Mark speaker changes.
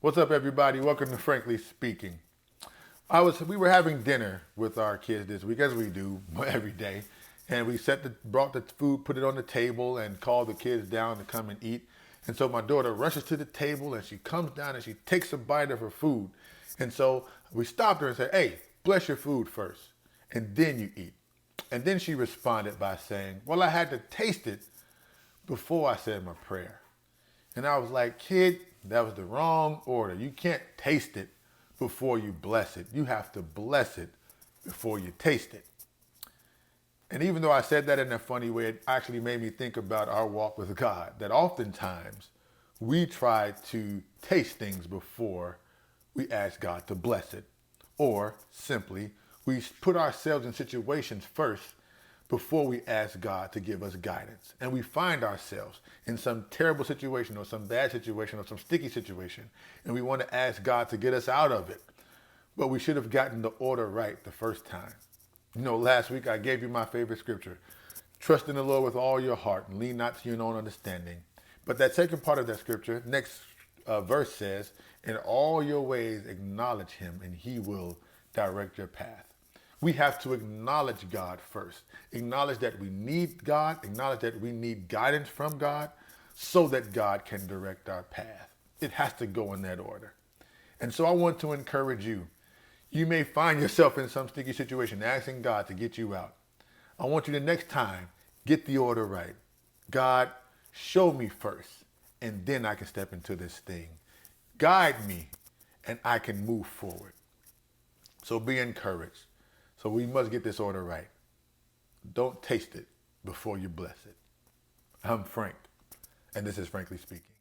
Speaker 1: What's up, everybody? Welcome to Frankly Speaking. We were having dinner with our kids this week, as we do every day, and we brought the food, put it on the table, and called the kids down to come and eat. And so my daughter rushes to the table, and she comes down and she takes a bite of her food. And so we stopped her and said, "Hey, bless your food first, and then you eat." And then she responded by saying, "Well, I had to taste it before I said my prayer." And I was like, "Kid, that was the wrong order. You can't taste it before you bless it. You have to bless it before you taste it." And even though I said that in a funny way, it actually made me think about our walk with God, that oftentimes we try to taste things before we ask God to bless it. Or simply, we put ourselves in situations first before we ask God to give us guidance. And we find ourselves in some terrible situation or some bad situation or some sticky situation, and we want to ask God to get us out of it. But we should have gotten the order right the first time. You know, last week I gave you my favorite scripture. Trust in the Lord with all your heart and lean not to your own understanding. But that second part of that scripture, next verse says, "In all your ways acknowledge him and he will direct your path." We have to acknowledge God first. Acknowledge that we need God. Acknowledge that we need guidance from God so that God can direct our path. It has to go in that order. And so I want to encourage you. You may find yourself in some sticky situation asking God to get you out. I want you to next time get the order right. God, show me first, and then I can step into this thing. Guide me, and I can move forward. So be encouraged. So we must get this order right. Don't taste it before you bless it. I'm Frank, and this is Frankly Speaking.